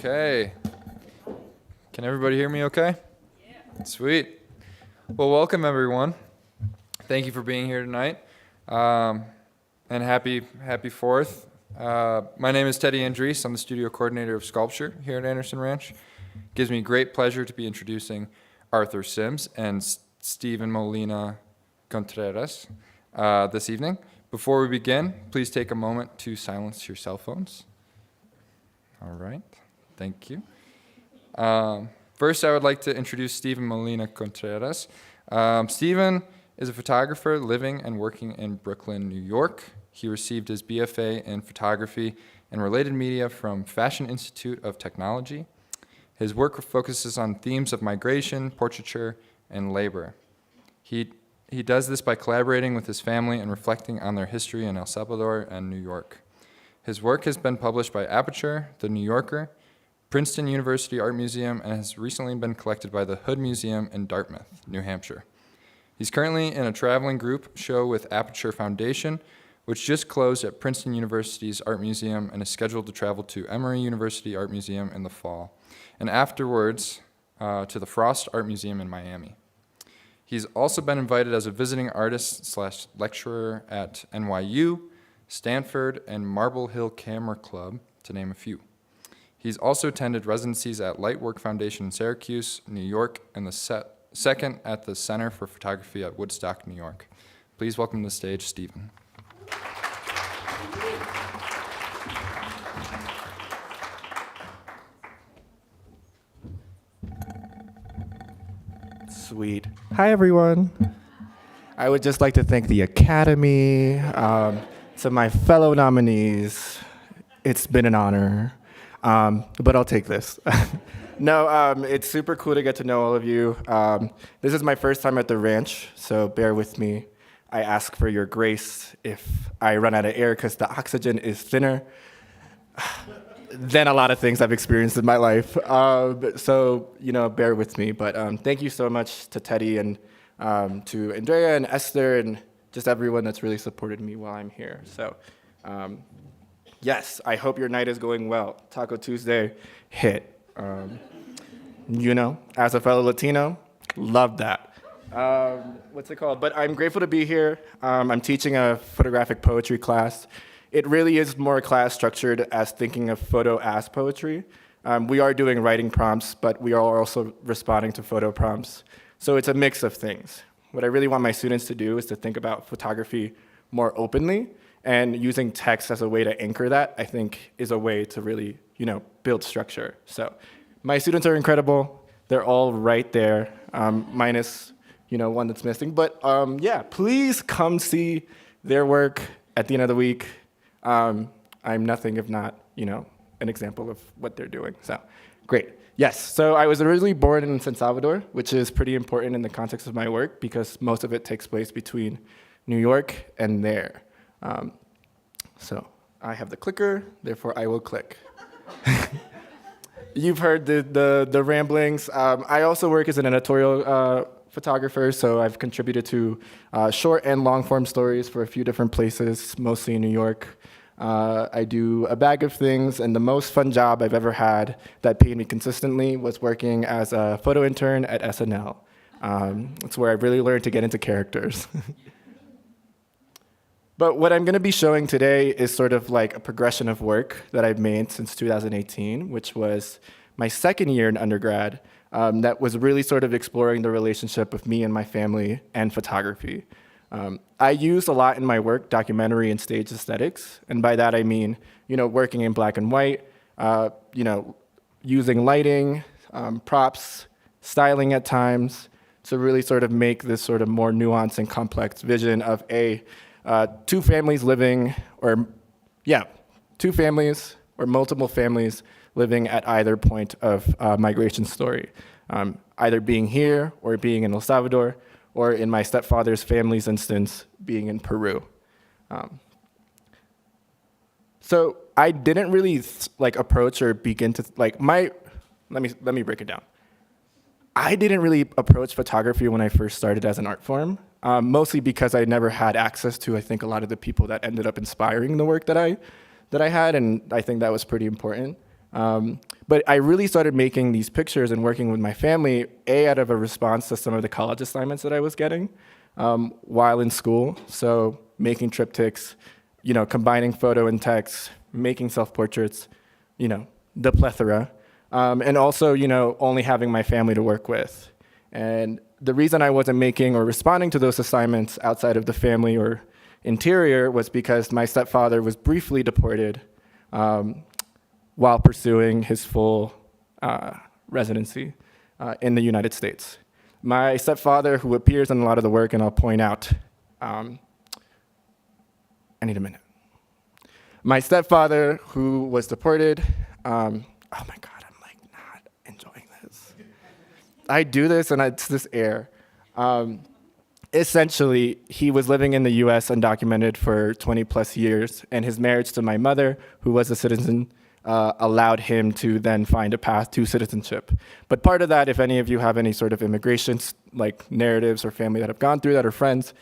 Okay. Can everybody hear me okay? Yeah. Sweet. Well, welcome everyone. Thank you for being here tonight. And happy 4th. My name is Teddy Andres. I'm the studio coordinator of sculpture here at Anderson Ranch. It gives me great pleasure to be introducing Arthur Sims and Stephen Molina Contreras this evening. Before we begin, please take a moment to silence your cell phones. All right, thank you. First, I would like to introduce Stephen Molina Contreras. Stephen is a photographer living and working in Brooklyn, New York. He received his BFA in photography and related media from Fashion Institute of Technology. His work focuses on themes of migration, portraiture, and labor. He does this by collaborating with his family and reflecting on their history in El Salvador and New York. His work has been published by Aperture, The New Yorker, Princeton University Art Museum, and has recently been collected by the Hood Museum in Dartmouth, New Hampshire. He's currently in a traveling group show with Aperture Foundation, which just closed at Princeton University's Art Museum and is scheduled to travel to Emory University Art Museum in the fall, and afterwards to the Frost Art Museum in Miami. He's also been invited as a visiting artist/lecturer at NYU, Stanford, and Marble Hill Camera Club, to name a few. He's also attended residencies at Lightwork Foundation in Syracuse, New York, and the second at the Center for Photography at Woodstock, New York. Please welcome to the stage, Stephen. Sweet. Hi, everyone. I would just like to thank the Academy, to my fellow nominees. It's been an honor, but I'll take this. No, it's super cool to get to know all of you. This is my first time at the ranch, so bear with me. I ask for your grace if I run out of air because the oxygen is thinner than a lot of things I've experienced in my life. So, bear with me. But thank you so much to Teddy and to Andrea and Esther and just everyone that's really supported me while I'm here. So, yes, I hope your night is going well. Taco Tuesday hit. As a fellow Latino, love that. What's it called? But I'm grateful to be here. I'm teaching a photographic poetry class. It really is more class structured as thinking of photo as poetry. We are doing writing prompts, but we are also responding to photo prompts. So it's a mix of things. What I really want my students to do is to think about photography more openly, and using text as a way to anchor that, I think, is a way to really, build structure. So my students are incredible. They're all right there, minus, one that's missing. But please come see their work at the end of the week. I'm nothing if not, an example of what they're doing. So great. Yes, so I was originally born in San Salvador, which is pretty important in the context of my work because most of it takes place between New York and there. So I have the clicker, therefore I will click. You've heard the ramblings. I also work as an editorial photographer, so I've contributed to short and long form stories for a few different places, mostly in New York. I do a bag of things, and the most fun job I've ever had that paid me consistently was working as a photo intern at SNL. It's where I really learned to get into characters. But what I'm going to be showing today is sort of like a progression of work that I've made since 2018, which was my second year in undergrad, that was really sort of exploring the relationship of me and my family and photography. I use a lot in my work documentary and stage aesthetics, and by that I mean, working in black and white, using lighting, props, styling at times, to really sort of make this sort of more nuanced and complex vision of two families living, two families or multiple families living at either point of migration story, either being here or being in El Salvador, or in my stepfather's family's instance, being in Peru. So I didn't really approach or begin to let me break it down. I didn't really approach photography when I first started as an art form, mostly because I never had access to, I think, a lot of the people that ended up inspiring the work that I had, and I think that was pretty important. But I really started making these pictures and working with my family, out of a response to some of the college assignments that I was getting while in school. So making triptychs, combining photo and text, making self-portraits, the plethora. And also, only having my family to work with. And the reason I wasn't making or responding to those assignments outside of the family or interior was because my stepfather was briefly deported while pursuing his full residency in the United States. My stepfather, who appears in a lot of the work, and I'll point out, I need a minute. My stepfather, who was deported, oh my God, I'm like not enjoying this. I do this and it's this air. Essentially, he was living in the US undocumented for 20 plus years, and his marriage to my mother, who was a citizen, allowed him to then find a path to citizenship. But part of that, if any of you have any sort of immigration like narratives or family that have gone through that or friends,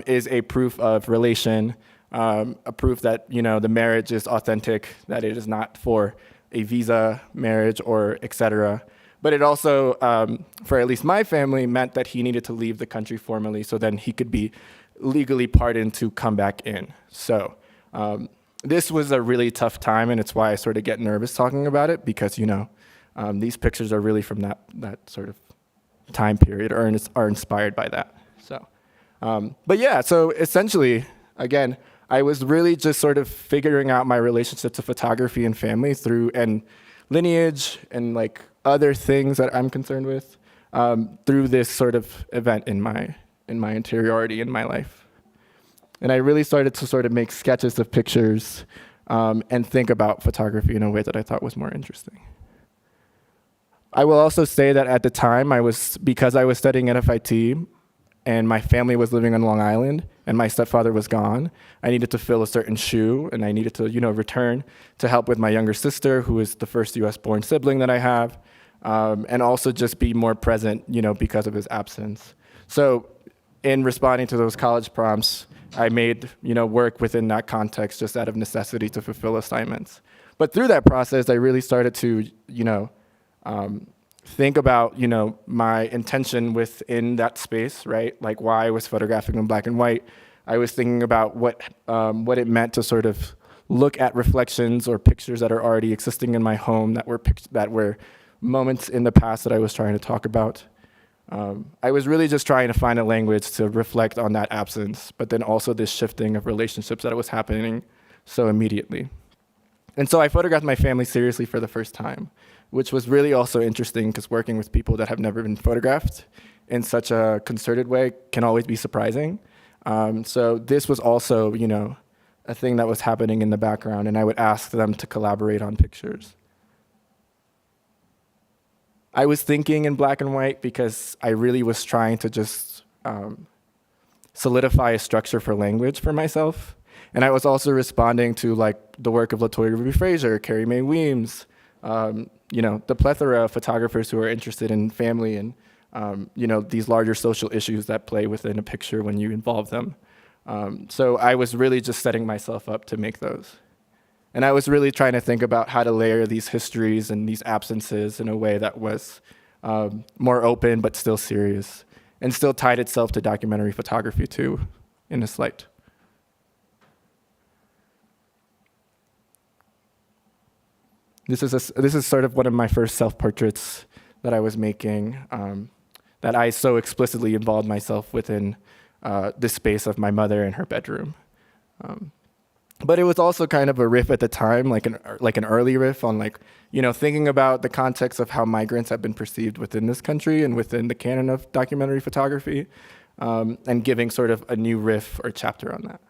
is a proof of relation, a proof that the marriage is authentic, that it is not for a visa marriage or et cetera. But it also, for at least my family, meant that he needed to leave the country formally so then he could be legally pardoned to come back in. So this was a really tough time, and it's why I sort of get nervous talking about it, because these pictures are really from that sort of time period, or are inspired by that. So, but yeah, so essentially, again, I was really just sort of figuring out my relationship to photography and family and lineage and like other things that I'm concerned with through this sort of event in my interiority in my life. And I really started to sort of make sketches of pictures and think about photography in a way that I thought was more interesting. I will also say that at the time, because I was studying at FIT and my family was living on Long Island and my stepfather was gone, I needed to fill a certain shoe, and I needed to return to help with my younger sister, who is the first US-born sibling that I have, and also just be more present, because of his absence. So in responding to those college prompts, I made, work within that context just out of necessity to fulfill assignments. But through that process, I really started to, think about, my intention within that space, right? Like why I was photographing in black and white. I was thinking about what it meant to sort of look at reflections or pictures that are already existing in my home that were moments in the past that I was trying to talk about. I was really just trying to find a language to reflect on that absence, but then also this shifting of relationships that was happening so immediately. And so I photographed my family seriously for the first time, which was really also interesting because working with people that have never been photographed in such a concerted way can always be surprising. So this was also, a thing that was happening in the background, and I would ask them to collaborate on pictures. I was thinking in black and white because I really was trying to just solidify a structure for language for myself. And I was also responding to like the work of LaToya Ruby Fraser, Carrie Mae Weems, the plethora of photographers who are interested in family and these larger social issues that play within a picture when you involve them. So I was really just setting myself up to make those. And I was really trying to think about how to layer these histories and these absences in a way that was more open but still serious, and still tied itself to documentary photography too, in a slight. This is sort of one of my first self-portraits that I was making, that I so explicitly involved myself within the space of my mother and her bedroom. But it was also kind of a riff at the time, like an early riff on thinking about the context of how migrants have been perceived within this country and within the canon of documentary photography, and giving sort of a new riff or chapter on that.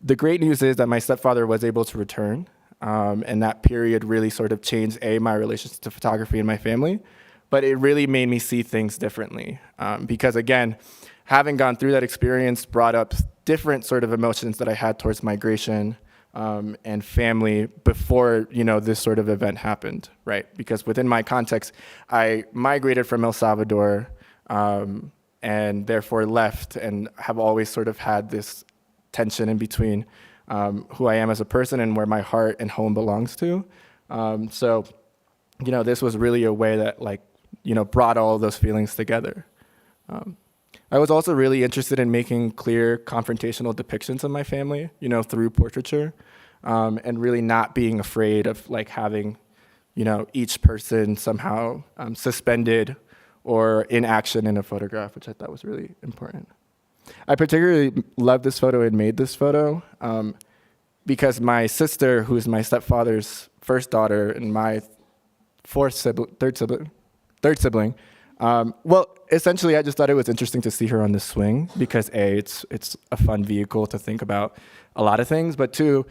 The great news is that my stepfather was able to return, and that period really sort of changed, my relationship to photography and my family, but it really made me see things differently. Because again, having gone through that experience brought up different sort of emotions that I had towards migration and family before, this sort of event happened, right? Because within my context, I migrated from El Salvador and therefore left, and have always sort of had this tension in between who I am as a person and where my heart and home belongs to. So, this was really a way that brought all of those feelings together. I was also really interested in making clear confrontational depictions of my family, through portraiture, and really not being afraid of having, each person somehow suspended or in action in a photograph, which I thought was really important. I particularly loved this photo and made this photo because my sister, who's my stepfather's first daughter and my third sibling, essentially I just thought it was interesting to see her on this swing because A, it's a fun vehicle to think about a lot of things, but two,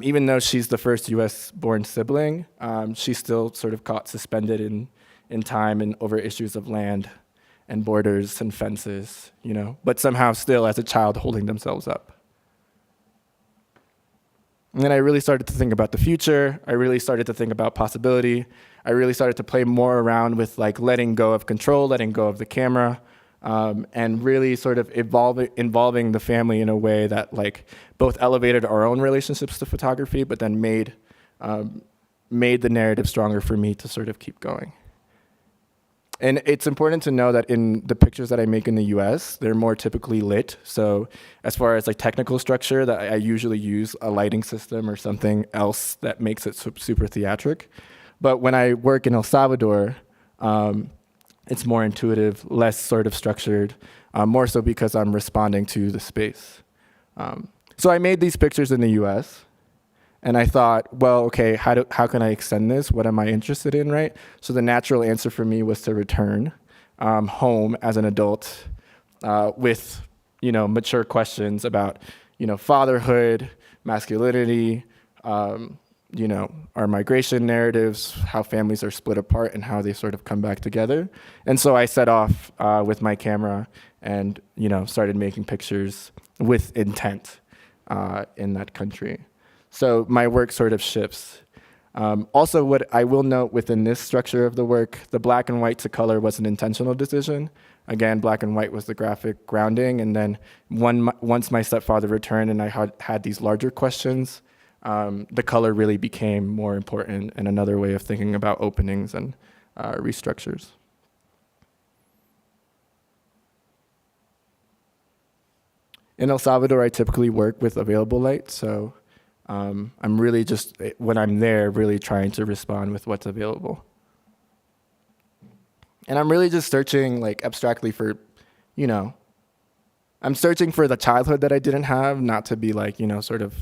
even though she's the first US-born sibling, she's still sort of caught suspended in time and over issues of land and borders and fences, but somehow still as a child holding themselves up. And then I really started to think about the future. I really started to think about possibility. I really started to play more around with letting go of control, letting go of the camera, and really sort of involving the family in a way that both elevated our own relationships to photography, but then made the narrative stronger for me to sort of keep going. And it's important to know that in the pictures that I make in the US, they're more typically lit. So as far as technical structure, that I usually use a lighting system or something else that makes it super theatric. But when I work in El Salvador, it's more intuitive, less sort of structured, more so because I'm responding to the space. So I made these pictures in the US. And I thought, well, okay, how can I extend this? What am I interested in, right? So the natural answer for me was to return home as an adult with, mature questions about, fatherhood, masculinity, our migration narratives, how families are split apart and how they sort of come back together. And so I set off with my camera and, started making pictures with intent in that country. So my work sort of shifts. Also, what I will note within this structure of the work, the black and white to color was an intentional decision. Again, black and white was the graphic grounding. And then once my stepfather returned and I had these larger questions, the color really became more important and another way of thinking about openings and restructures. In El Salvador, I typically work with available light. So I'm really just, when I'm there, really trying to respond with what's available. And I'm really just searching abstractly for, I'm searching for the childhood that I didn't have, not to be sort of,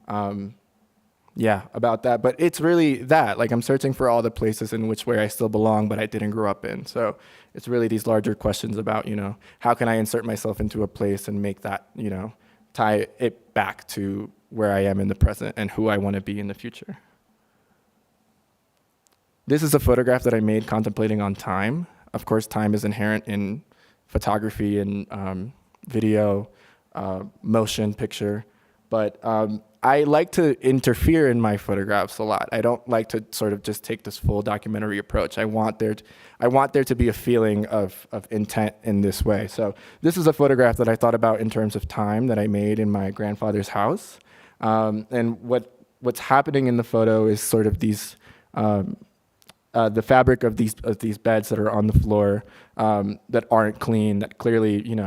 about that. But it's really that, I'm searching for all the places in where I still belong, but I didn't grow up in. So it's really these larger questions about, how can I insert myself into a place and make that, tie it back to where I am in the present and who I want to be in the future. This is a photograph that I made contemplating on time. Of course, time is inherent in photography and video, motion, picture, but I like to interfere in my photographs a lot. I don't like to sort of just take this full documentary approach. I want there to be a feeling of intent in this way. So this is a photograph that I thought about in terms of time that I made in my grandfather's house. And what's happening in the photo is sort of these, the fabric of these beds that are on the floor that aren't clean, that clearly,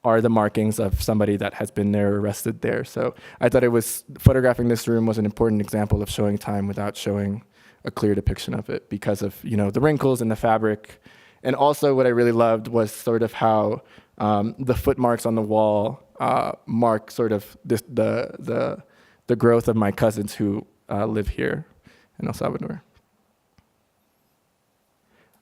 are the markings of somebody that has been there, arrested there. So I thought photographing this room was an important example of showing time without showing a clear depiction of it because of, the wrinkles in the fabric. And also what I really loved was sort of how the footmarks on the wall mark sort of the growth of my cousins who live here in El Salvador.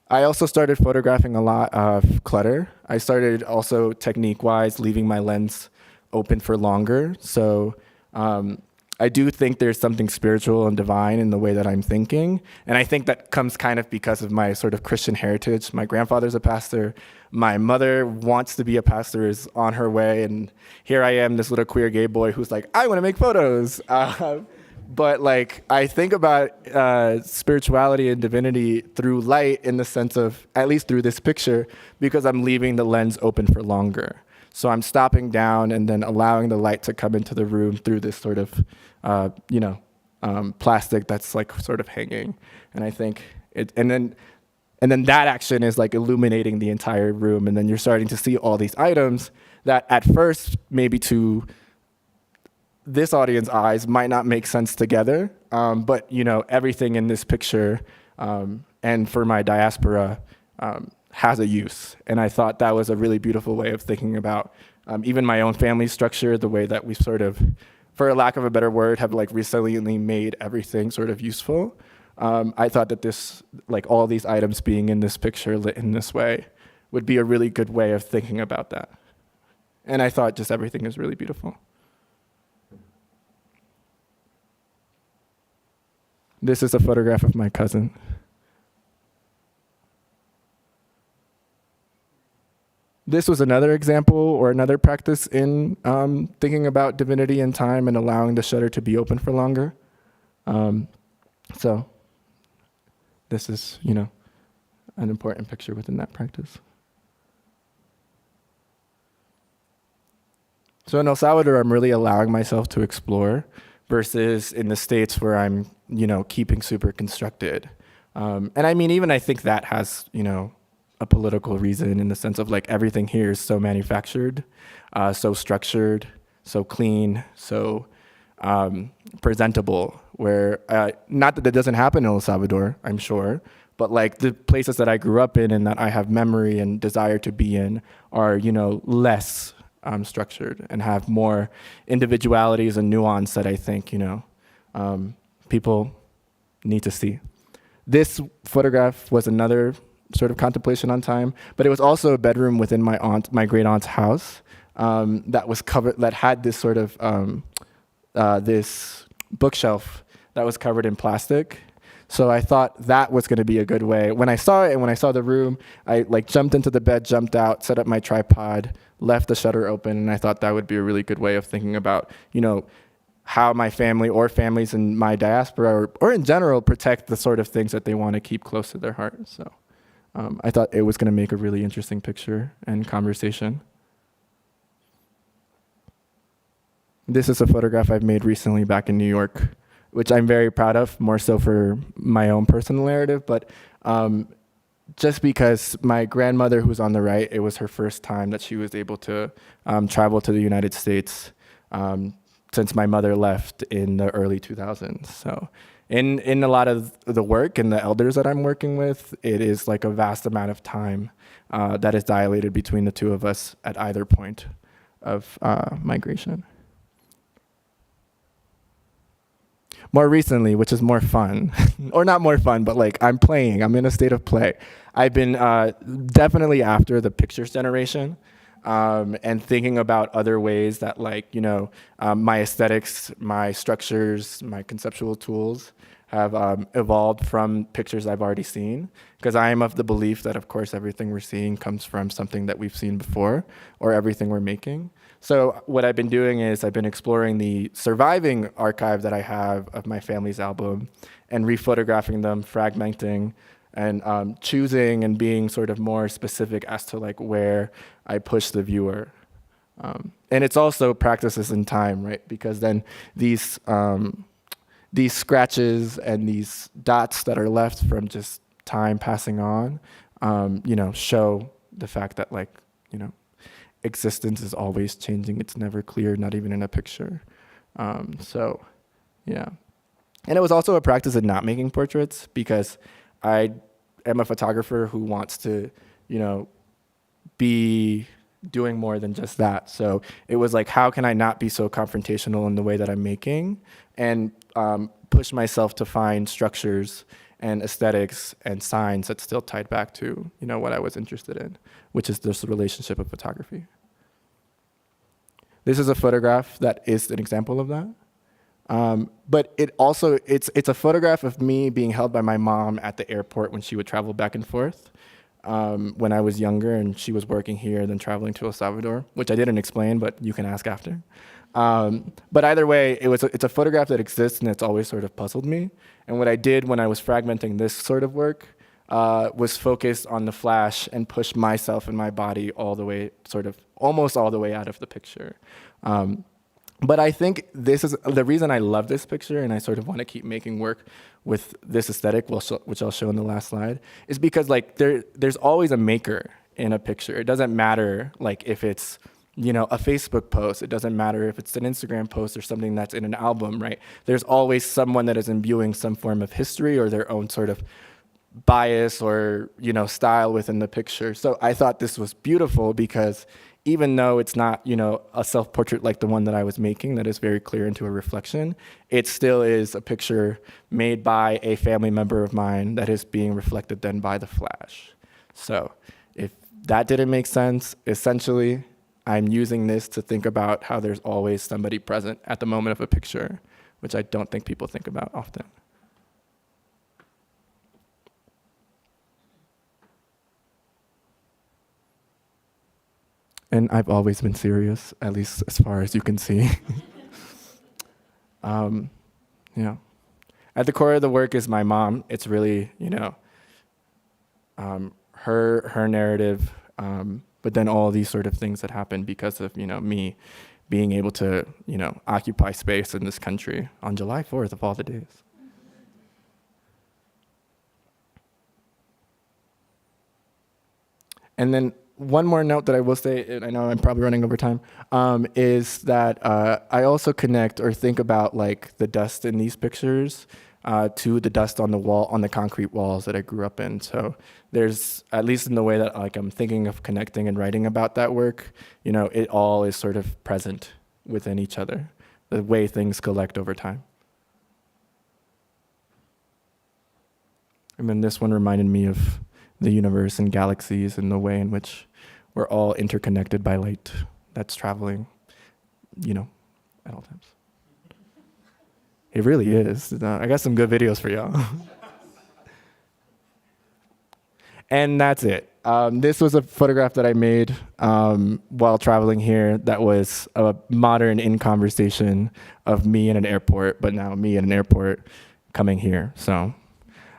I also started photographing a lot of clutter. I started also technique-wise leaving my lens open for longer. So I do think there's something spiritual and divine in the way that I'm thinking. And I think that comes kind of because of my sort of Christian heritage. My grandfather's a pastor. My mother wants to be a pastor, is on her way. And here I am, this little queer gay boy who's like, I want to make photos. But like, I think about spirituality and divinity through light in the sense of, at least through this picture, because I'm leaving the lens open for longer. So I'm stopping down and then allowing the light to come into the room through this sort of, plastic that's like sort of hanging. And I think and then that action is like illuminating the entire room. And then you're starting to see all these items that at first, maybe to this audience eyes might not make sense together. But everything in this picture, and for my diaspora, has a use. And I thought that was a really beautiful way of thinking about even my own family structure, the way that we sort of, for lack of a better word, have like resiliently made everything sort of useful. I thought that this, like all these items being in this picture lit in this way, would be a really good way of thinking about that. And I thought just everything is really beautiful. This is a photograph of my cousin. This was another example or another practice in thinking about divinity and time and allowing the shutter to be open for longer. So this is, an important picture within that practice. So in El Salvador, I'm really allowing myself to explore versus in the States where I'm, keeping super constructed. And I mean, even I think that has, a political reason in the sense of like everything here is so manufactured, so structured, so clean, so presentable, where not that doesn't happen in El Salvador, I'm sure, but like the places that I grew up in and that I have memory and desire to be in are, less structured and have more individualities and nuance that I think, people need to see. This photograph was another sort of contemplation on time, but it was also a bedroom within my great aunt's house that was covered, that had this sort of this bookshelf that was covered in plastic. So I thought that was going to be a good way. When I saw it and when I saw the room, I like jumped into the bed, jumped out, set up my tripod, left the shutter open, and I thought that would be a really good way of thinking about, how my family or families in my diaspora or in general protect the sort of things that they want to keep close to their heart. So I thought it was going to make a really interesting picture and conversation. This is a photograph I've made recently back in New York, which I'm very proud of, more so for my own personal narrative, but just because my grandmother, who's on the right, it was her first time that she was able to travel to the United States since my mother left in the early 2000s. So in a lot of the work and the elders that I'm working with, it is like a vast amount of time that is dilated between the two of us at either point of migration. More recently, which is more fun, or not more fun, but like I'm in a state of play. I've been definitely after the pictures generation and thinking about other ways that like, my aesthetics, my structures, my conceptual tools have evolved from pictures I've already seen. Because I am of the belief that, of course, everything we're seeing comes from something that we've seen before or everything we're making. So what I've been doing is I've been exploring the surviving archive that I have of my family's album and rephotographing them, fragmenting, and choosing and being sort of more specific as to like where I push the viewer. And it's also practices in time, right? Because then these scratches and these dots that are left from just time passing on, show the fact that like, existence is always changing. It's never clear, not even in a picture. So, yeah. And it was also a practice in not making portraits because I am a photographer who wants to, be doing more than just that. So it was like, how can I not be so confrontational in the way that I'm making and push myself to find structures and aesthetics and signs that still tied back to, what I was interested in, which is this relationship of photography. This is a photograph that is an example of that. But it's a photograph of me being held by my mom at the airport when she would travel back and forth. when I was younger, and she was working here, then traveling to El Salvador, which I didn't explain, but you can ask after. But either way, it's a photograph that exists, and it's always sort of puzzled me. And what I did when I was fragmenting this sort of work was focus on the flash and push myself and my body all the way, sort of almost all the way out of the picture. But I think this is the reason I love this picture, and I sort of want to keep making work with this aesthetic, which I'll show in the last slide, is because like there's always a maker in a picture. It doesn't matter like if it's, you know, a Facebook post. It doesn't matter if it's an Instagram post or something that's in an album, right? There's always someone that is imbuing some form of history or their own sort of bias or, you know, style within the picture. So I thought this was beautiful because even though it's not, you know, a self-portrait like the one that I was making that is very clear into a reflection, it still is a picture made by a family member of mine that is being reflected then by the flash. So if that didn't make sense, essentially, I'm using this to think about how there's always somebody present at the moment of a picture, which I don't think people think about often. And I've always been serious, at least as far as you can see. Yeah. At the core of the work is my mom. It's really, you know, her narrative, but then all these sort of things that happen because of, you know, me being able to, you know, occupy space in this country on July 4th of all the days. And then one more note that I will say, and I know I'm probably running over time, is that I also connect or think about like the dust in these pictures to the dust on the wall, on the concrete walls that I grew up in. So there's, at least in the way that like I'm thinking of connecting and writing about that work, you know, it all is sort of present within each other, the way things collect over time. And then this one reminded me of the universe and galaxies and the way in which we're all interconnected by light that's traveling, you know, at all times. It really is. I got some good videos for y'all. And that's it. This was a photograph that I made while traveling here that was a modern in conversation of me in an airport, but now me in an airport coming here. So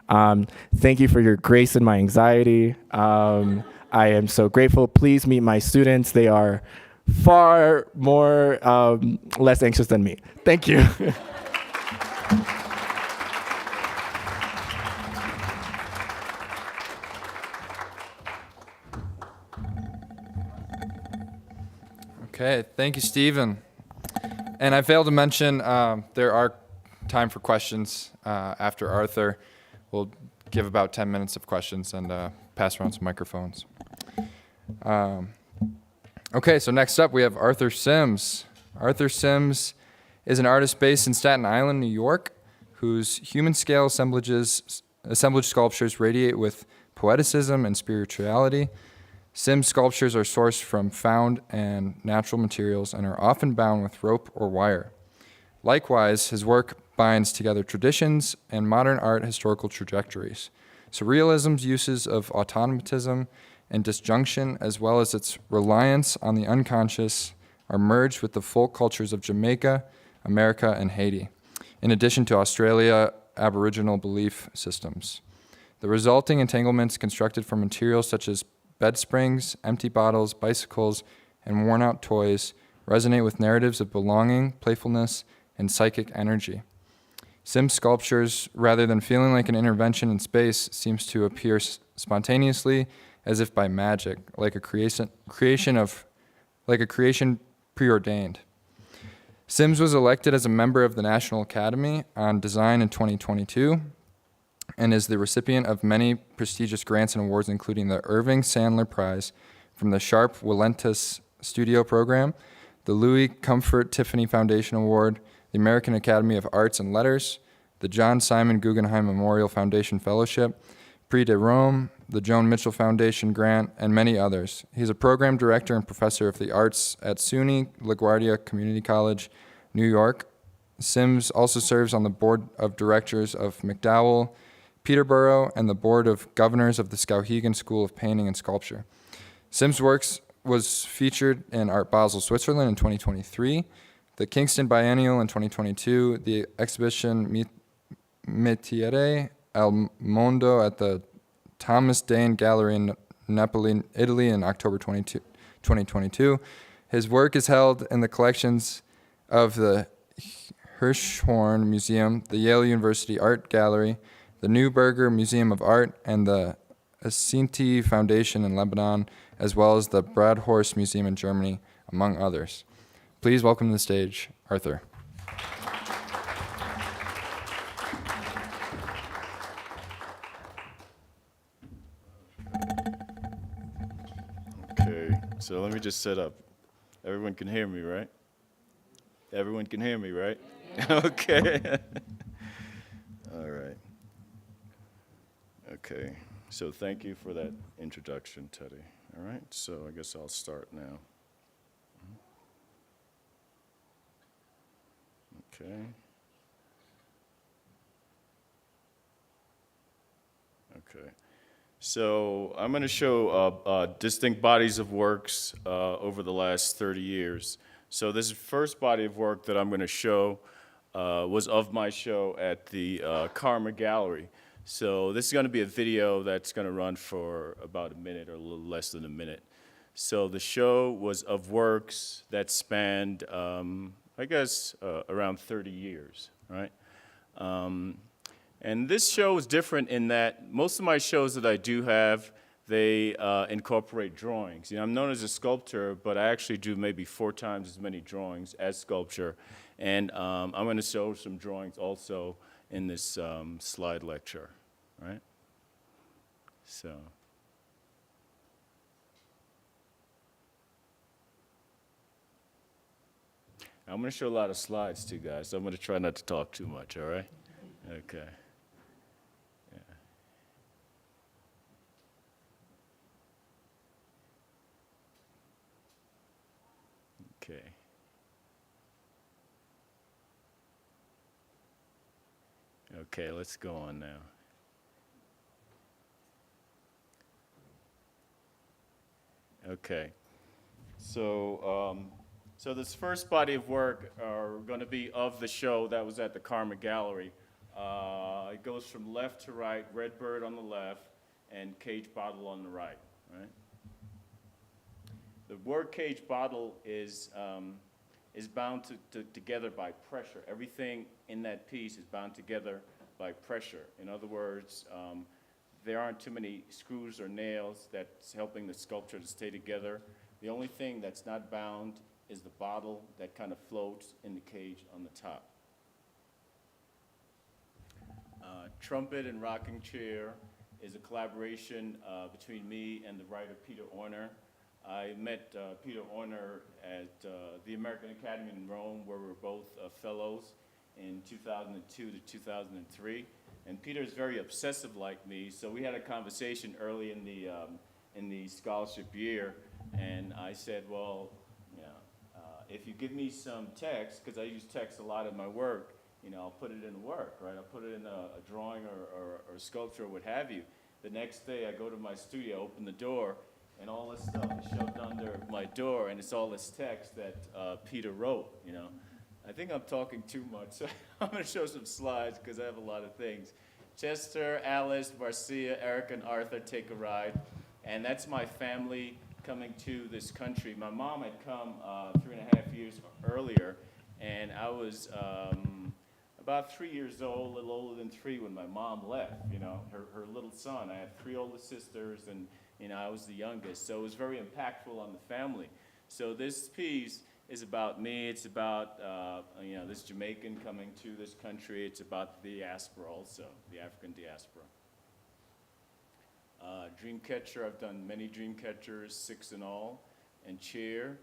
thank you for your grace in my anxiety. I am so grateful. Please meet my students. They are far more less anxious than me. Thank you. Okay, thank you, Stephen. And I failed to mention there are time for questions after Arthur. We'll give about 10 minutes of questions and pass around some microphones. Okay, so next up we have Arthur Sims. Arthur Sims is an artist based in Staten Island, New York, whose human-scale assemblage sculptures radiate with poeticism and spirituality. Sims' sculptures are sourced from found and natural materials and are often bound with rope or wire. Likewise, his work binds together traditions and modern art historical trajectories. Surrealism's uses of automatism and disjunction, as well as its reliance on the unconscious, are merged with the folk cultures of Jamaica, America, and Haiti, in addition to Australia Aboriginal belief systems. The resulting entanglements constructed from materials such as bed springs, empty bottles, bicycles, and worn-out toys resonate with narratives of belonging, playfulness, and psychic energy. Sims' sculptures, rather than feeling like an intervention in space, seems to appear spontaneously, as if by magic, like a creation preordained. Sims was elected as a member of the National Academy on Design in 2022, and is the recipient of many prestigious grants and awards, including the Irving Sandler Prize from the Sharp Willentus Studio Program, the Louis Comfort Tiffany Foundation Award, the American Academy of Arts and Letters, the John Simon Guggenheim Memorial Foundation Fellowship, Prix de Rome, the Joan Mitchell Foundation Grant, and many others. He's a program director and professor of the arts at CUNY, LaGuardia Community College, New York. Sims also serves on the board of directors of MacDowell, Peterborough, and the Board of Governors of the Skowhegan School of Painting and Sculpture. Sim's works was featured in Art Basel, Switzerland in 2023, the Kingston Biennial in 2022, the exhibition Metiere al Mondo at the Thomas Dane Gallery in Napoli, Italy in October 2022. His work is held in the collections of the Hirshhorn Museum, the Yale University Art Gallery, the Neuberger Museum of Art, and the Assinti Foundation in Lebanon, as well as the Bradhorst Museum in Germany, among others. Please welcome to the stage, Arthur. Okay, so let me just set up. Everyone can hear me, right? Everyone can hear me, right? Okay. All right. Okay, so thank you for that introduction, Teddy. All right, so I guess I'll start now. Okay. Okay. So I'm going to show distinct bodies of works over the last 30 years. So this first body of work that I'm going to show was of my show at the Karma Gallery. So this is going to be a video that's going to run for about a minute or a little less than a minute. So the show was of works that spanned, I guess, around 30 years, right? And this show is different in that most of my shows that I do have, they incorporate drawings. You know, I'm known as a sculptor, but I actually do maybe 4 times as many drawings as sculpture. And I'm going to show some drawings also in this slide lecture, right? So. I'm going to show a lot of slides too, guys, so I'm going to try not to talk too much, all right? Okay. Okay. Okay, let's go on now. Okay. So, so this first body of work are going to be of the show that was at the Karma Gallery. It goes from left to right, Red Bird on the left, and Cage Bottle on the right, right? The word cage bottle is bound together by pressure. Everything in that piece is bound together by pressure. In other words, there aren't too many screws or nails that's helping the sculpture to stay together. The only thing that's not bound is the bottle that kind of floats in the cage on the top. Trumpet and Rocking Chair is a collaboration between me and the writer Peter Orner. I met Peter Orner at the American Academy in Rome, where we were both fellows in 2002 to 2003. And Peter is very obsessive like me, so we had a conversation early in the scholarship year, and I said, well, you know, if you give me some text, because I use text a lot in my work, you know, I'll put it in work, right? I'll put it in a drawing or a sculpture or what have you. The next day I go to my studio, open the door, and all this stuff is shoved under my door, and it's all this text that Peter wrote, you know. I think I'm talking too much, so I'm going to show some slides because I have a lot of things. Chester, Alice, Marcia, Eric, and Arthur take a ride, and that's my family coming to this country. My mom had come 3.5 years earlier, and I was about 3 years old, a little older than 3 when my mom left, you know, her little son. I had 3 older sisters, and you know, I was the youngest, so it was very impactful on the family. So this piece is about me. It's about you know, this Jamaican coming to this country. It's about the diaspora also, the African diaspora. Dreamcatcher, I've done many Dreamcatchers, 6 in all, and chair.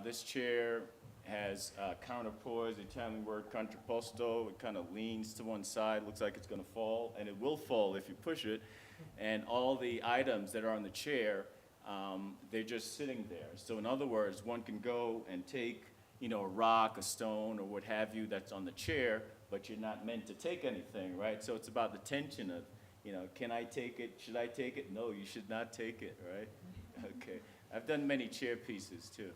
This chair has counterpoise, the Italian word contrapposto. It kind of leans to one side, looks like it's going to fall, and it will fall if you push it. And all the items that are on the chair, they're just sitting there. So in other words, one can go and take, you know, a rock, a stone, or what have you that's on the chair, but you're not meant to take anything, right? So it's about the tension of, You know, can I take it? Should I take it? No, you should not take it, right? Okay. I've done many chair pieces too.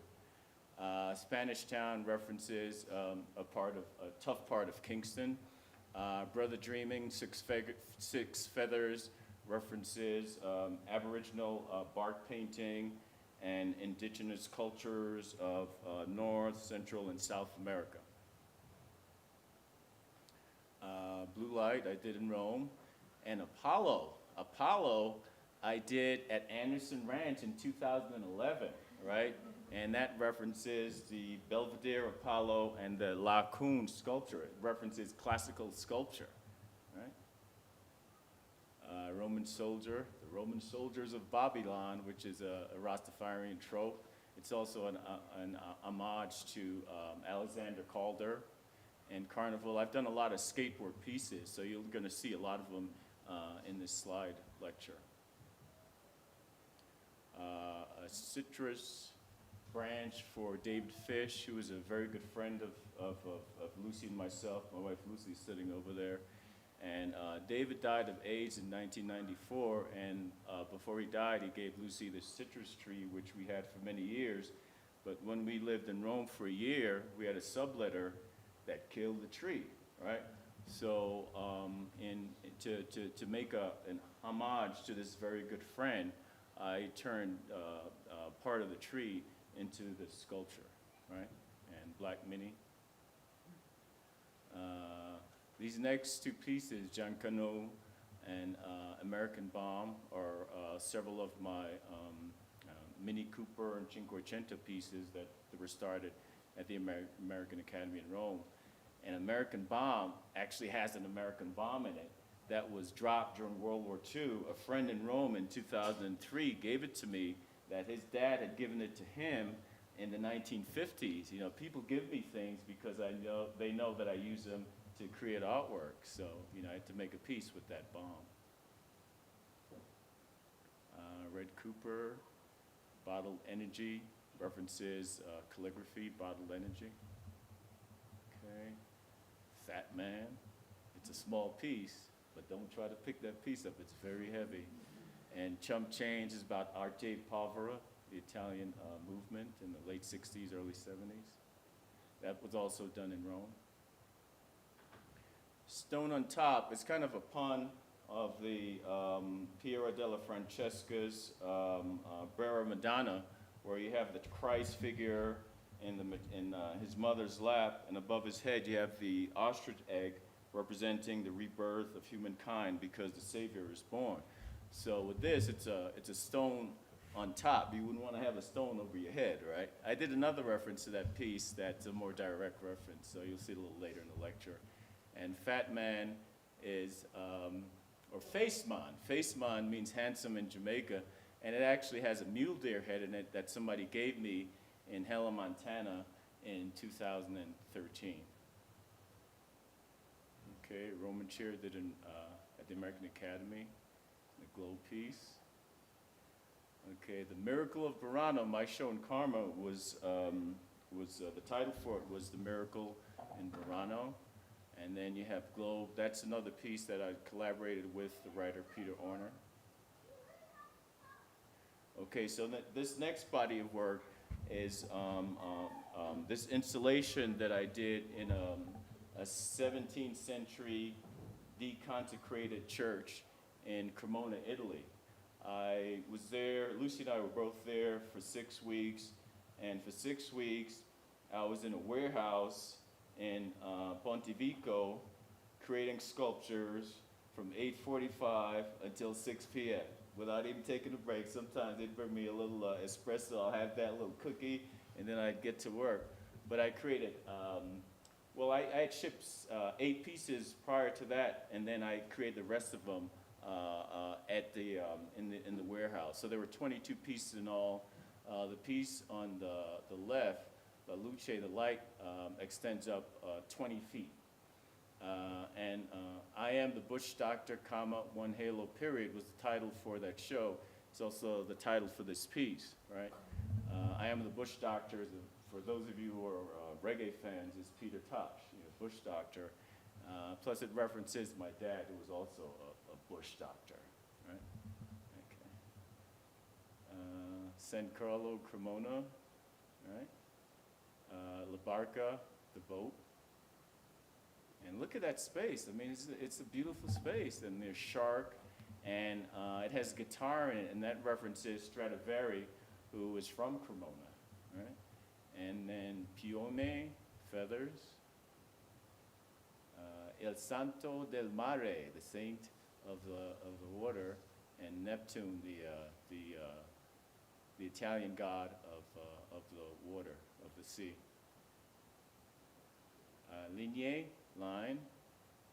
Spanish Town references a tough part of Kingston. Brother Dreaming, Six Feathers references Aboriginal bark painting and indigenous cultures of North, Central, and South America. Blue Light I did in Rome, and Apollo I did at Anderson Ranch in 2011, right? And that references the Belvedere Apollo and the Laocoon sculpture. It references classical sculpture, right? Roman soldier, the Roman soldiers of Babylon, which is a Rastafarian trope. It's also an homage to Alexander Calder and Carnival. I've done a lot of skateboard pieces, so you're going to see a lot of them in this slide lecture. A citrus branch for David Fish, who is a very good friend of Lucy and myself. My wife Lucy is sitting over there. And David died of AIDS in 1994, and before he died, he gave Lucy the citrus tree, which we had for many years. But when we lived in Rome for a year, we had a subletter that killed the tree, right? So to make an homage to this very good friend, I turned part of the tree into this sculpture, right? And Black Mini. These next two pieces, Giancano and American Bomb, are several of my Mini Cooper and Cinquecento pieces that were started at the American Academy in Rome. And American Bomb actually has an American bomb in it that was dropped during World War II. A friend in Rome in 2003 gave it to me, that his dad had given it to him in the 1950s. You know, people give me things because they know that I use them to create artwork. So, you know, I had to make a piece with that bomb. Red Cooper, Bottled Energy, references calligraphy, bottled energy. Okay. Fat Man, it's a small piece, but don't try to pick that piece up, it's very heavy. And Chump Change is about Arte Povera, the Italian movement in the late 60s, early 70s. That was also done in Rome. Stone on Top is kind of a pun of the Piero della Francesca's Brera Madonna, where you have the Christ figure in his mother's lap, and above his head you have the ostrich egg representing the rebirth of humankind because the Savior is born. So with this, it's a stone on top. You wouldn't want to have a stone over your head, right? I did another reference to that piece that's a more direct reference, so you'll see it a little later in the lecture. And Fat Man is, or Faceman. Faceman means handsome in Jamaica, and it actually has a mule deer head in it that somebody gave me in Helen, Montana in 2013. Okay, Roman chair did at the American Academy, the globe piece. Okay, The Miracle of Verano, my show in Karma was the title for it was The Miracle in Verano. And then you have Globe, that's another piece that I collaborated with the writer Peter Orner. Okay, so this next body of work is this installation that I did in a 17th century deconsecrated church in Cremona, Italy. I was there, Lucy and I were both there for 6 weeks, and for 6 weeks I was in a warehouse in Pontevico creating sculptures from 8:45 until 6 p.m. without even taking a break. Sometimes they'd bring me a little espresso, I'll have that little cookie, and then I'd get to work. But I created, I had shipped 8 pieces prior to that, and then I created the rest of them in the warehouse. So there were 22 pieces in all. The piece on the left, the Luce, the light, extends up 20 feet. I Am the Bush Doctor, One Halo Period was the title for that show. It's also the title for this piece, right? I Am the Bush Doctor, for those of you who are reggae fans, is Peter Tosh, Bush Doctor. Plus it references my dad, who was also a bush doctor, right? Okay. San Carlo Cremona, right? La Barca, the boat. And look at that space. I mean, it's a beautiful space. And there's shark, and it has guitar in it, and that references Stradivari, who was from Cremona, right? And then Piome, feathers. El Santo del Mare, the saint of the water, and Neptune, the Italian god of the water, of the sea. Lignée, line,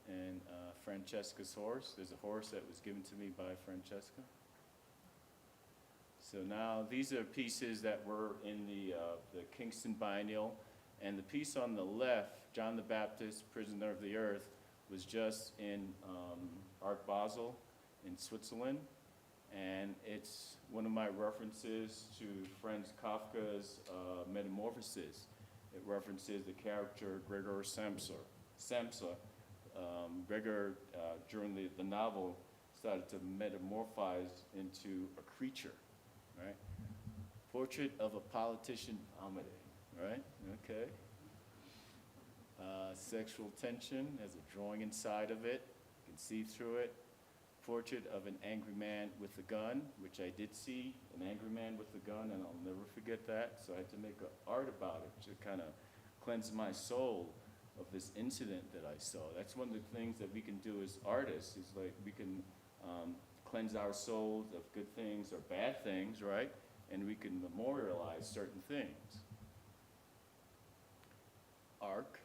and Francesca's horse. There's a horse that was given to me by Francesca. So now these are pieces that were in the Kingston Biennial, and the piece on the left, John the Baptist, Prisoner of the Earth, was just in Art Basel in Switzerland, and it's one of my references to Franz Kafka's Metamorphoses. It references the character Gregor Samsa. Gregor, during the novel, started to metamorphose into a creature, right? Portrait of a Politician Vomiting, right? Okay. Sexual tension has a drawing inside of it. You can see through it. Portrait of an angry man with a gun, which I did see, an angry man with a gun, and I'll never forget that. So I had to make art about it to kind of cleanse my soul of this incident that I saw. That's one of the things that we can do as artists, is like we can cleanse our souls of good things or bad things, right? And we can memorialize certain things. Arc,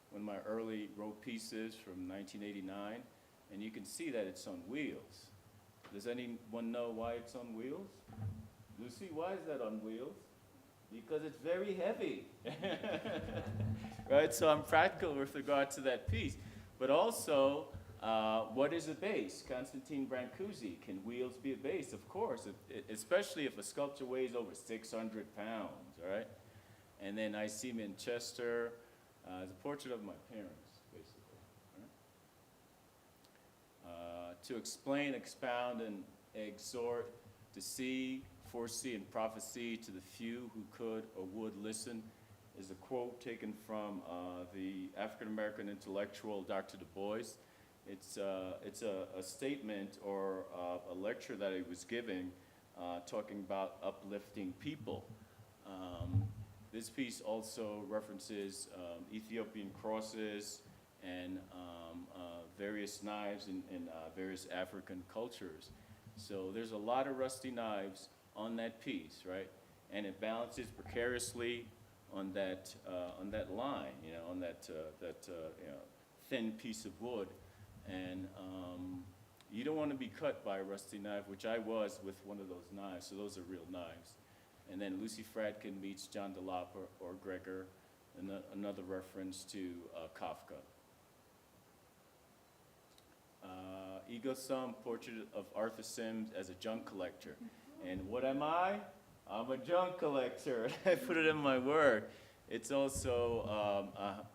one of my early rope pieces from 1989, and you can see that it's on wheels. Does anyone know why it's on wheels? Lucy, why is that on wheels? Because it's very heavy. Right, so I'm practical with regard to that piece. But also, what is a base? Constantine Brancusi, can wheels be a base? Of course, especially if a sculpture weighs over 600 pounds, right? And then I see Manchester as a portrait of my parents, basically. Right? To explain, expound, and exhort, to see, foresee, and prophesy to the few who could or would listen, is a quote taken from the African-American intellectual Dr. Du Bois. It's a statement or a lecture that he was giving talking about uplifting people. This piece also references Ethiopian crosses and various knives in various African cultures. So there's a lot of rusty knives on that piece, right? And it balances precariously on that line, you know, on that thin piece of wood. And you don't want to be cut by a rusty knife, which I was with one of those knives. So those are real knives. And then Lucy Fradkin meets John DeLapa or Gregor, and another reference to Kafka. Ego Sum, portrait of Arthur Sims as a junk collector. And what am I? I'm a junk collector. I put it in my work. It's also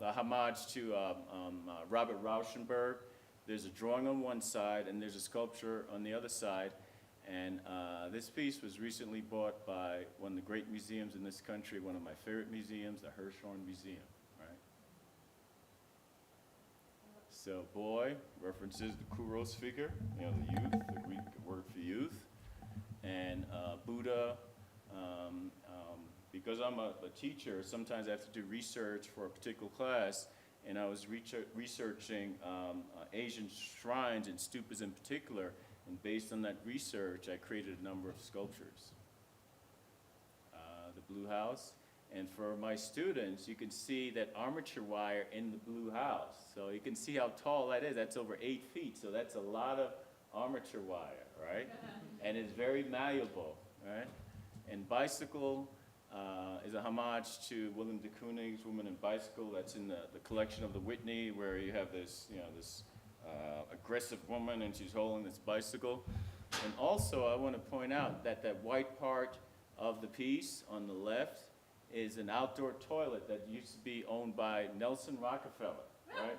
a homage to Robert Rauschenberg. There's a drawing on one side, and there's a sculpture on the other side. And this piece was recently bought by one of the great museums in this country, one of my favorite museums, the Hirshhorn Museum, right? So Bois references the Kouros figure, you know, the youth, the Greek word for youth. And Buddha, because I'm a teacher, sometimes I have to do research for a particular class, and I was researching Asian shrines and stupas in particular. And based on that research, I created a number of sculptures. The blue house. And for my students, you can see that armature wire in the blue house. So you can see how tall that is. That's over 8 feet. So that's a lot of armature wire, right? And it's very malleable, right? And bicycle is a homage to Willem de Kooning's Woman in Bicycle. That's in the collection of the Whitney, where you have this, you know, this aggressive woman, and she's holding this bicycle. And also, I want to point out that that white part of the piece on the left is an outdoor toilet that used to be owned by Nelson Rockefeller. right?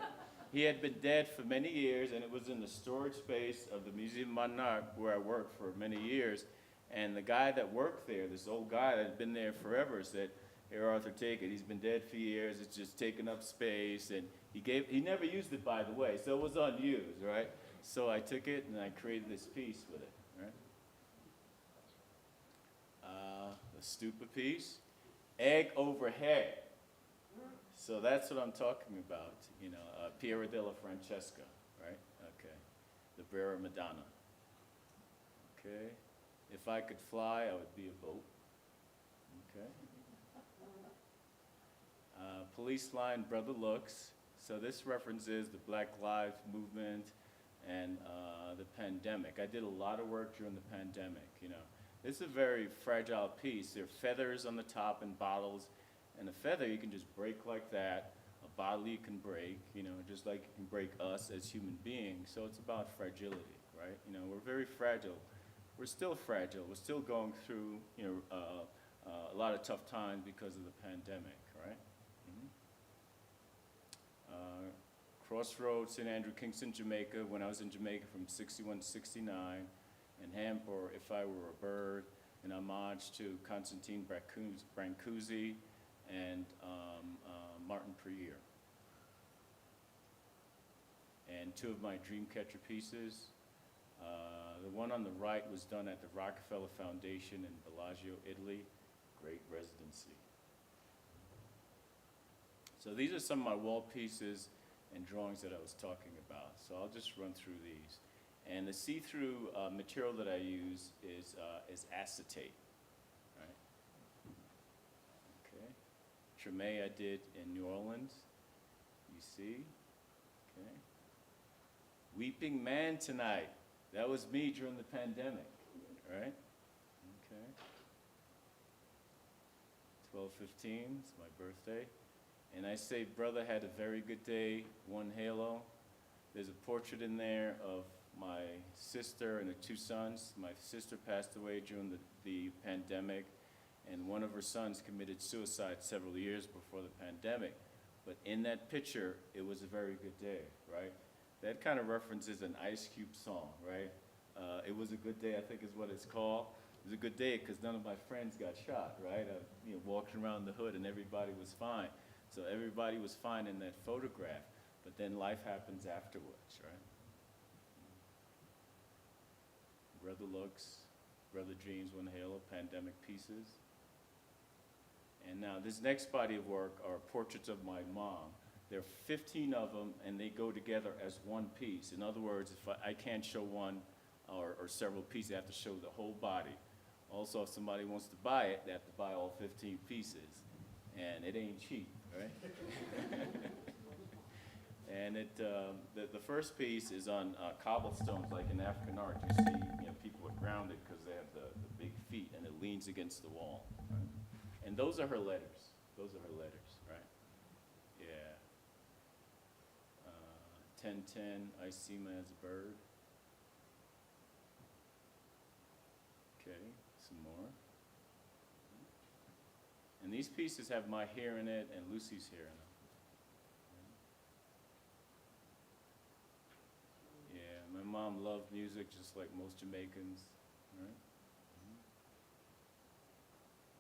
He had been dead for many years, and it was in the storage space of the Museum of Modern Art where I worked for many years. And the guy that worked there, this old guy that had been there forever, said, "Here, Arthur, take it. He's been dead for years. It's just taking up space." And he never used it, by the way, so it was unused, right? So I took it and I created this piece with it, right? The stupa piece, egg overhead. So that's what I'm talking about, you know, Piera della Francesca, right? Okay, the Vera Madonna. Okay, if I could fly, I would be a boat. Okay. Police line, Brother Looks. So this references the Black Lives Movement and the pandemic. I did a lot of work during the pandemic, you know. This is a very fragile piece. There are feathers on the top and bottles. And a feather you can just break like that. A bottle you can break, you know, just like you can break us as human beings. So it's about fragility, right? You know, we're very fragile. We're still fragile. We're still going through, you know, a lot of tough times because of the pandemic, right? Crossroads, St. Andrew, Kingston, Jamaica, when I was in Jamaica from 61 to 69, and Hampur, If I Were a Bird, an homage to Constantine Brancusi and Martin Prieur. And two of my Dreamcatcher pieces. The one on the right was done at the Rockefeller Foundation in Bellagio, Italy. Great residency. So these are some of my wall pieces and drawings that I was talking about. So I'll just run through these. And the see-through material that I use is acetate, right? Okay. Treme I did in New Orleans, you see, okay. Weeping Man Tonight, that was me during the pandemic, right? Okay. 12/15, it's my birthday. And I say, brother had a very good day, one halo. There's a portrait in there of my sister and her two sons. My sister passed away during the pandemic, and one of her sons committed suicide several years before the pandemic. But in that picture, it was a very good day, right? That kind of references an Ice Cube song, right? It was a good day, I think is what it's called. It was a good day because none of my friends got shot, right? I walked around the hood and everybody was fine. So everybody was fine in that photograph, but then life happens afterwards, right? Brother Looks, Brother Dreams, One Halo, Pandemic Pieces. And now this next body of work are portraits of my mom. There are 15 of them, and they go together as one piece. In other words, if I can't show one or several pieces, I have to show the whole body. Also, if somebody wants to buy it, they have to buy all 15 pieces. And it ain't cheap, right? And the first piece is on cobblestones, like in African art. You see, people are grounded because they have the big feet, and it leans against the wall. Right? And those are her letters. Those are her letters, right? Yeah. 10:10, I see me as a bird. Okay, some more. And these pieces have my hair in it and Lucy's hair in them. Yeah, my mom loved music just like most Jamaicans, right?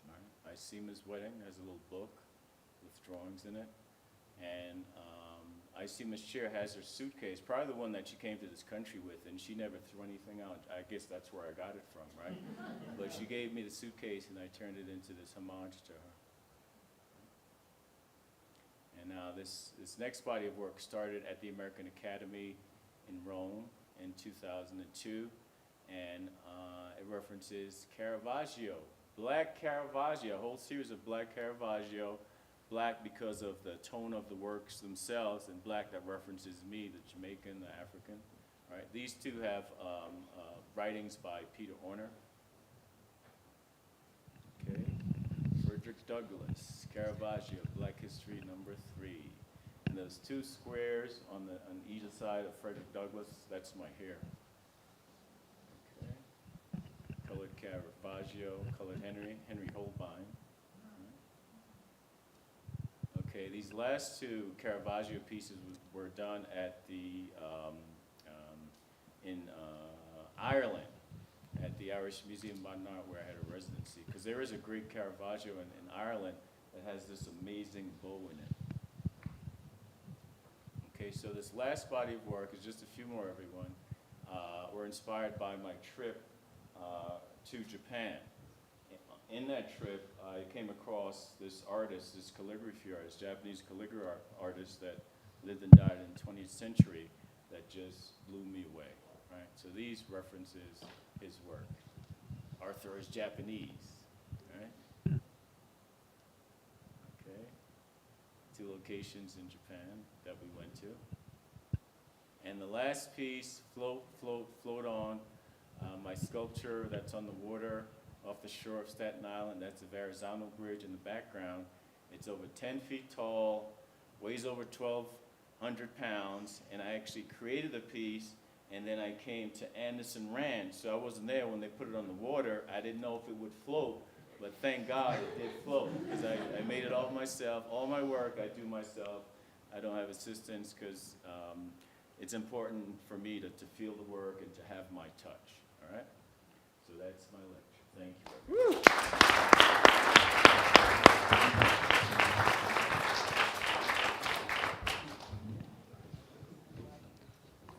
Right. Isima's Wedding has a little book with drawings in it. And Isima's chair has her suitcase, probably the one that she came to this country with, and she never threw anything out. I guess that's where I got it from, right? But she gave me the suitcase, and I turned it into this homage to her. And now this next body of work started at the American Academy in Rome in 2002, and it references Caravaggio, Black Caravaggio, a whole series of Black Caravaggio, Black because of the tone of the works themselves, and Black that references me, the Jamaican, the African. All right, these two have writings by Peter Orner. Okay, Frederick Douglass, Caravaggio, Black History #3. And those two squares on either side of Frederick Douglass, that's my hair. Okay, colored Caravaggio, colored Henry Holbein. Okay, these last two Caravaggio pieces were done at in Ireland, at the Irish Museum of Modern Art, where I had a residency. Because there is a great Caravaggio in Ireland that has this amazing bow in it. Okay, so this last body of work is just a few more, everyone. Were inspired by my trip to Japan. In that trip, I came across this artist, this calligraphy artist, Japanese calligraphy artist that lived and died in the 20th century, that just blew me away, right? So these references his work. Arthur is Japanese, right? Okay. 2 locations in Japan that we went to. And the last piece, Float, Float, Float On, my sculpture that's on the water off the shore of Staten Island. That's the Verano Bridge in the background. It's over 10 feet tall, weighs over 1,200 pounds, and I actually created the piece, and then I came to Anderson Ranch. So I wasn't there when they put it on the water. I didn't know if it would float, but thank God it did float, because I made it all myself. All my work I do myself. I don't have assistants, because it's important for me to feel the work and to have my touch, all right? So that's my lecture. Thank you.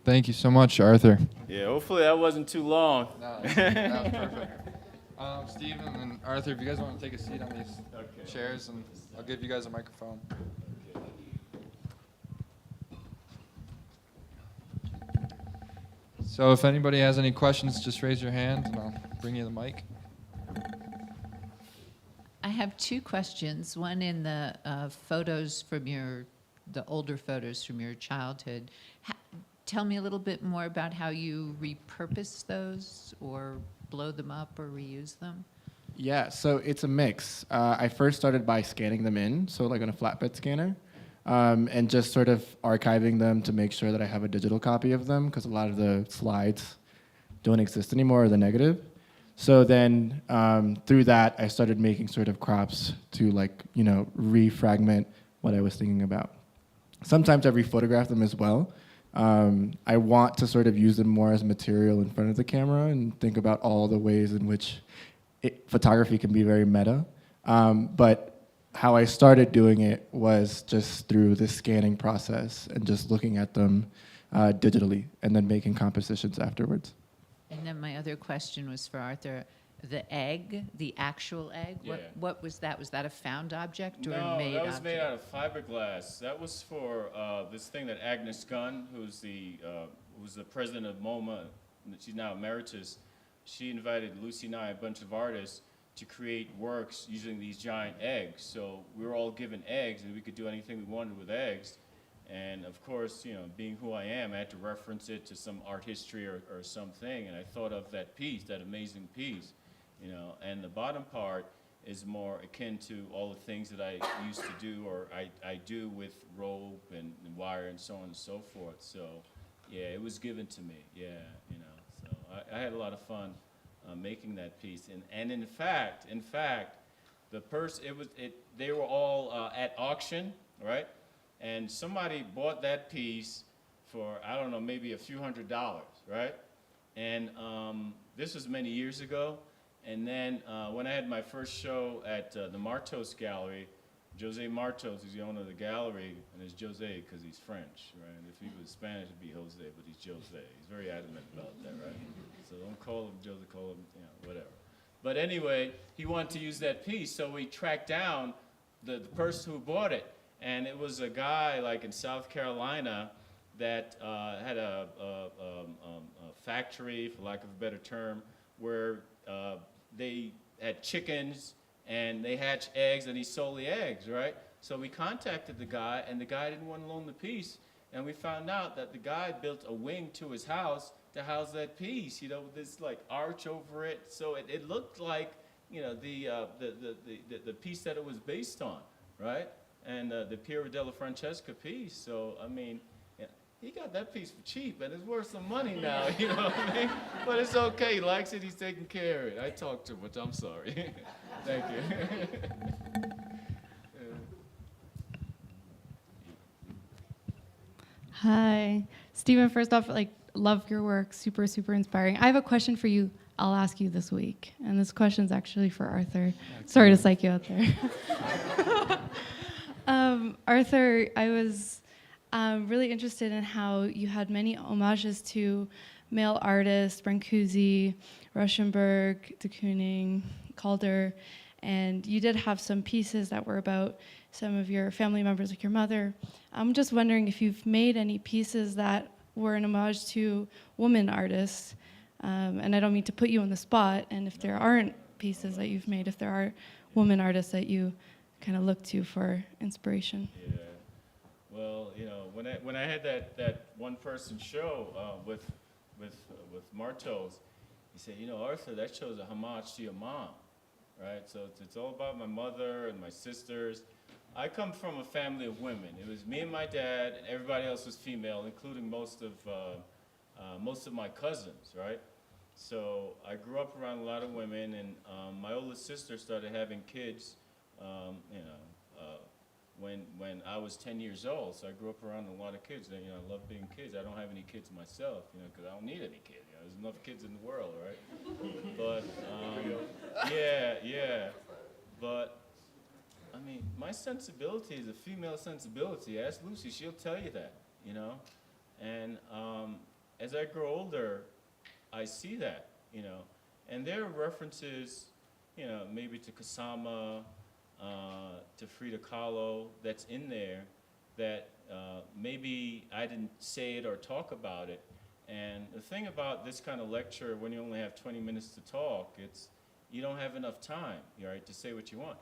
Thank you so much, Arthur. Yeah, hopefully that wasn't too long. No, that was perfect. Stephen and Arthur, if you guys want to take a seat on these chairs, and I'll give you guys a microphone. So if anybody has any questions, just raise your hand, and I'll bring you the mic. I have 2 questions. One in the photos from the older photos from your childhood. Tell me a little bit more about how you repurpose those, or blow them up, or reuse them. Yeah, so it's a mix. I first started by scanning them in, so like on a flatbed scanner, and just sort of archiving them to make sure that I have a digital copy of them, because a lot of the slides don't exist anymore, or the negative. So then through that, I started making sort of crops to refragment what I was thinking about. Sometimes I rephotograph them as well. I want to sort of use them more as material in front of the camera and think about all the ways in which photography can be very meta. But how I started doing it was just through the scanning process and just looking at them digitally and then making compositions afterwards. And then my other question was for Arthur. The egg, the actual egg, Yeah. what was that? Was that a found object or No, a made that was object? made out of fiberglass. That was for this thing that Agnes Gunn, who's the president of MoMA, she's now emeritus. She invited Lucy and I, a bunch of artists, to create works using these giant eggs. So we were all given eggs, and we could do anything we wanted with eggs. And of course, being who I am, I had to reference it to some art history or something. And I thought of that piece, that amazing piece. And the bottom part is more akin to all the things that I used to do, or I do with rope and wire and so on and so forth. So, yeah, it was given to me. Yeah, So I had a lot of fun making that piece. And in fact, they were all at auction, right? And somebody bought that piece for, I don't know, maybe a few $100s, right? And this was many years ago. And then when I had my first show at the Martos Gallery, Jose Martos is the owner of the gallery, and it's Jose because he's French, right? And if he was Spanish, it'd be Jose, but he's Jose. He's very adamant about that, right? So don't call him Jose, call him, whatever. But anyway, he wanted to use that piece, so we tracked down the person who bought it. And it was a guy like in South Carolina that had a factory, for lack of a better term, where they had chickens and they hatched eggs, and he sold the eggs, right? So we contacted the guy, and the guy didn't want to loan the piece, and we found out that the guy built a wing to his house to house that piece, with this like arch over it, so it looked like the piece that it was based on, right? And the Piero della Francesca piece. So I mean, he got that piece for cheap, and it's worth some money now, you know what I mean? But it's okay, he likes it, he's taking care of it. I talk too much, I'm sorry. Thank you. Hi. Stephen, first off, love your work. Super, super inspiring. I have a question for you. I'll ask you this week. And this question's actually for Arthur. Sorry to psych you out there. Arthur, I was really interested in how you had many homages to male artists, Brancusi, Rauschenberg, de Kooning, Calder, and you did have some pieces that were about some of your family members, like your mother. I'm just wondering if you've made any pieces that were an homage to women artists, and I don't mean to put you on the spot, and if there aren't pieces that you've made, if there are women artists that you kind of look to for inspiration. Yeah. Well, when I had that one-person show with Martos, he said, Arthur, that shows a homage to your mom, right? So it's all about my mother and my sisters. I come from a family of women. It was me and my dad, and everybody else was female, including most of my cousins, right? So I grew up around a lot of women, and my oldest sister started having kids, when I was 10 years old. So I grew up around a lot of kids. And, I love being kids. I don't have any kids myself, because I don't need any kids. There's enough kids in the world, right? But yeah. But I mean, my sensibility is a female sensibility. Ask Lucy, she'll tell you that, And as I grow older, I see that, And there are references, maybe to Kasama, to Frida Kahlo that's in there that maybe I didn't say it or talk about it. And the thing about this kind of lecture, when you only have 20 minutes to talk, you don't have enough time, right, to say what you want.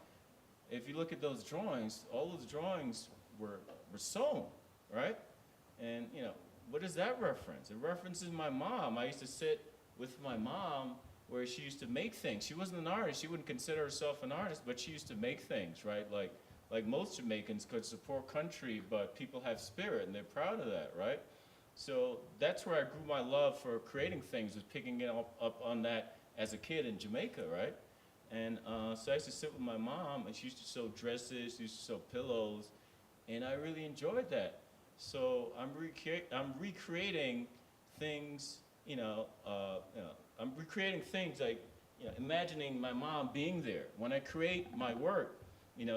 If you look at those drawings, all those drawings were sewn, right? And, what is that reference? It references my mom. I used to sit with my mom where she used to make things. She wasn't an artist. She wouldn't consider herself an artist, but she used to make things, right? Like most Jamaicans, because it's a poor country, but people have spirit, and they're proud of that, right? So that's where I grew my love for creating things, was picking it up on that as a kid in Jamaica, right? And so I used to sit with my mom, and she used to sew dresses, she used to sew pillows, and I really enjoyed that. So I'm recreating things, I'm recreating things like, imagining my mom being there. When I create my work,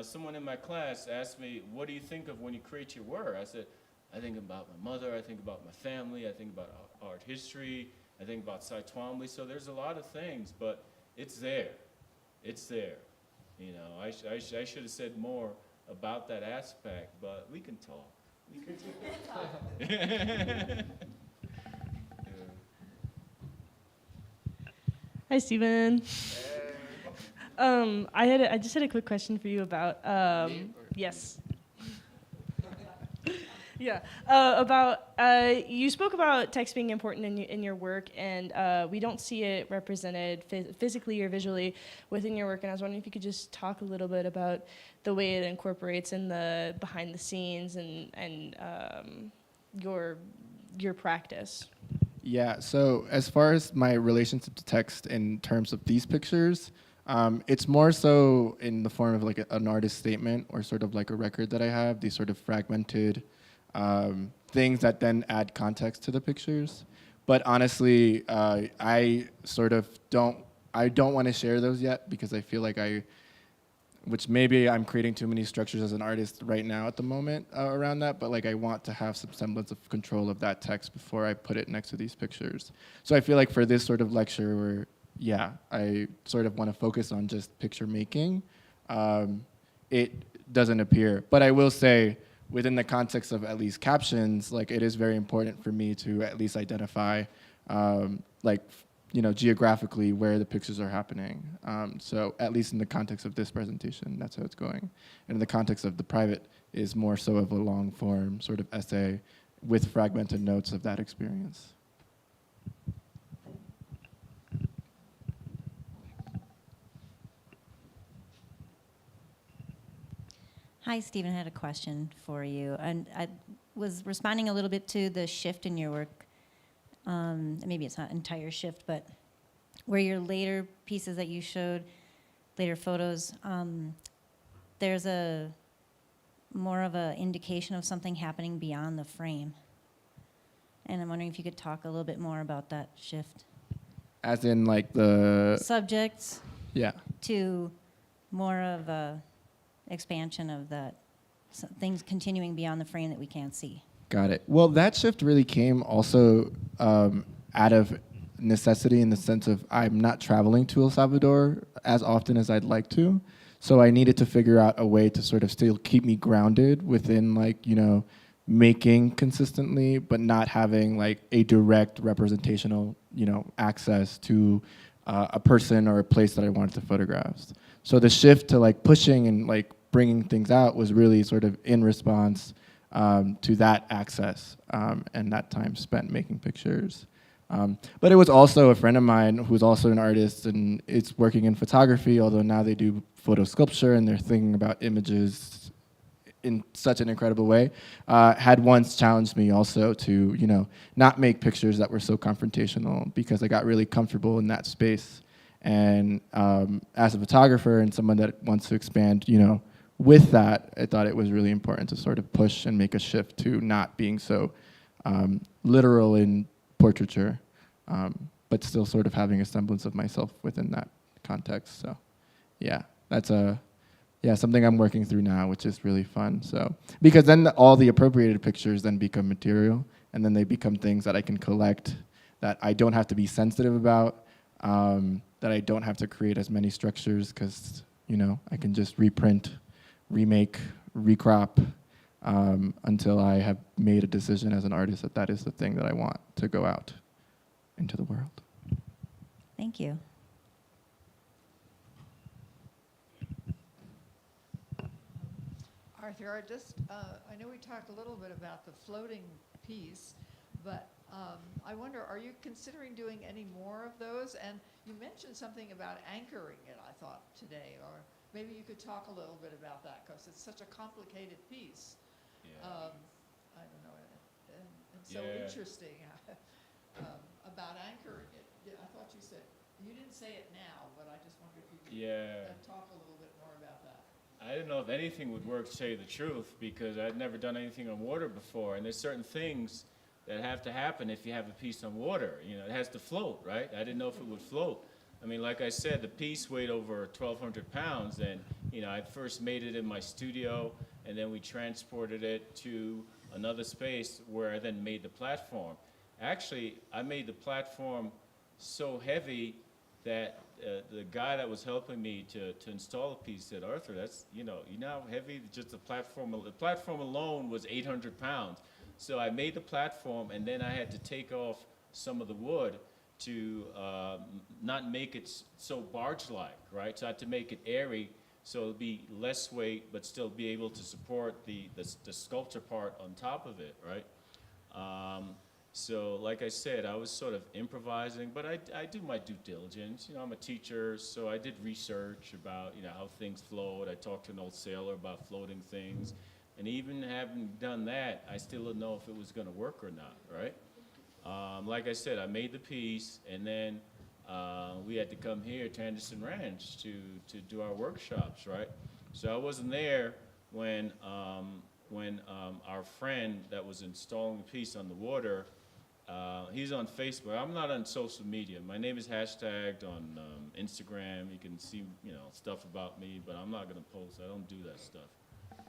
someone in my class asked me, what do you think of when you create your work? I said, I think about my mother, I think about my family, I think about art history, I think about Cy Twombly. So there's a lot of things, but it's there. It's there. I should have said more about that aspect, but we can talk. Hi, Stephen. I just had a quick question for you about yes. Yeah, you spoke about text being important in your work, and we don't see it represented physically or visually within your work. And I was wondering if you could just talk a little bit about the way it incorporates in the behind the scenes and your practice. Yeah, so as far as my relationship to text in terms of these pictures, it's more so in the form of like an artist statement or sort of like a record that I have, these sort of fragmented things that then add context to the pictures. But honestly, I don't want to share those yet because I feel like which maybe I'm creating too many structures as an artist right now at the moment around that, but like I want to have some semblance of control of that text before I put it next to these pictures. So I feel like for this sort of lecture where, yeah, I sort of want to focus on just picture making, it doesn't appear. But I will say, within the context of at least captions, like it is very important for me to at least identify geographically where the pictures are happening. So at least in the context of this presentation, that's how it's going. And in the context of the private is more so of a long form sort of essay with fragmented notes of that experience. Hi, Stephen. I had a question for you. And I was responding a little bit to the shift in your work. Maybe it's not entire shift, but where your later pieces that you showed, later photos, there's more of an indication of something happening beyond the frame. And I'm wondering if you could talk a little bit more about that shift. As in, like, the... Subjects Yeah. to more of a expansion of that, things continuing beyond the frame that we can't see. Got it. Well, that shift really came also out of necessity, in the sense of I'm not traveling to El Salvador as often as I'd like to. So I needed to figure out a way to sort of still keep me grounded within, like, you know, making consistently, but not having like a direct representational, you know, access to a person or a place that I wanted to photograph. So the shift to like pushing and like bringing things out was really sort of in response to that access and that time spent making pictures. But it was also a friend of mine who's also an artist and is working in photography, although now they do photo sculpture and they're thinking about images in such an incredible way, had once challenged me also to, you know, not make pictures that were so confrontational, because I got really comfortable in that space. And as a photographer and someone that wants to expand, you know, with that, I thought it was really important to sort of push and make a shift to not being so literal in portraiture, but still sort of having a semblance of myself within that context. So yeah, that's something I'm working through now, which is really fun. So, because then all the appropriated pictures then become material, and then they become things that I can collect, that I don't have to be sensitive about, that I don't have to create as many structures, because, you know, I can just reprint, remake, recrop, until I have made a decision as an artist that that is the thing that I want to go out into the world. Thank you. Arthur, I know we talked a little bit about the floating piece, but I wonder, are you considering doing any more of those? And you mentioned something about anchoring it, I thought, today, or maybe you could talk a little bit about that, because it's such a complicated piece. Yeah. I don't know, and so Yeah. interesting about anchoring it. Yeah, I thought you said, you didn't say it now, but I just wondered if you could talk a little bit more about that. I didn't know if anything would work, to tell you the truth, because I'd never done anything on water before, and there's certain things that have to happen if you have a piece on water. You know, it has to float, right? I didn't know if it would float. I mean, like I said, the piece weighed over 1,200 pounds, and, you know, I first made it in my studio, and then we transported it to another space where I then made the platform. Actually, I made the platform so heavy that the guy that was helping me to install the piece said, Arthur, that's, you know how heavy just the platform alone was 800 pounds. So I made the platform, and then I had to take off some of the wood to not make it so barge-like, right? So I had to make it airy, so it'll be less weight, but still be able to support the sculpture part on top of it, right? So like I said, I was sort of improvising, but I do my due diligence. You know, I'm a teacher, so I did research about, you know, how things float. I talked to an old sailor about floating things. And even having done that, I still didn't know if it was going to work or not, right? Like I said, I made the piece, and then we had to come here to Anderson Ranch to do our workshops, right? So I wasn't there when our friend that was installing the piece on the water, he's on Facebook. I'm not on social media. My name is hashtagged on Instagram. You can see, you know, stuff about me, but I'm not going to post. I don't do that stuff.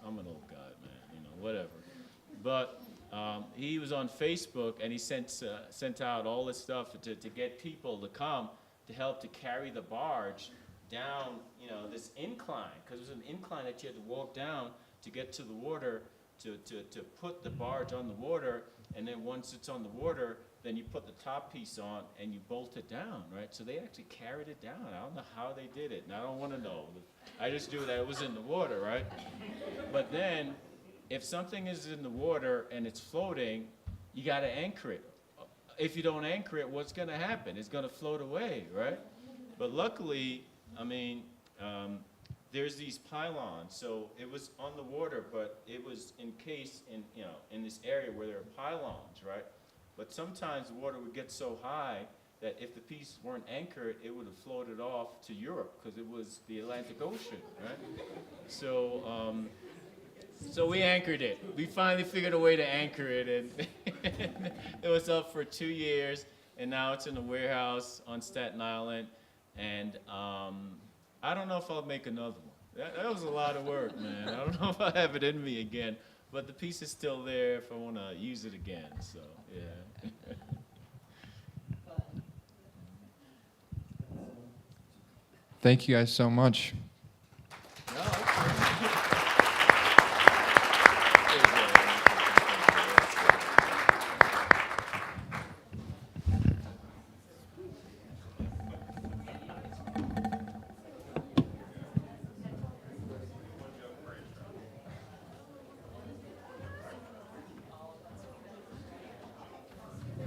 I'm an old guy, man, you know, whatever. But he was on Facebook, and he sent out all this stuff to get people to come to help to carry the barge down, you know, this incline, because it was an incline that you had to walk down to get to the water, to put the barge on the water, and then once it's on the water, then you put the top piece on and you bolt it down, right? So they actually carried it down. I don't know how they did it, and I don't want to know. I just knew that it was in the water, right? But then, if something is in the water and it's floating, you got to anchor it. If you don't anchor it, what's going to happen? It's going to float away, right? But luckily, I mean, there's these pylons, so it was on the water, but it was encased in, you know, in this area where there are pylons, right? But sometimes the water would get so high that if the pieces weren't anchored, it would have floated off to Europe, because it was the Atlantic Ocean, right? So, so we anchored it. We finally figured a way to anchor it, and It was up for 2 years, and now it's in a warehouse on Staten Island. And I don't know if I'll make another one. That was a lot of work, man. I don't know if I have it in me again, but the piece is still there if I want to use it again. So, yeah. Thank you guys so much.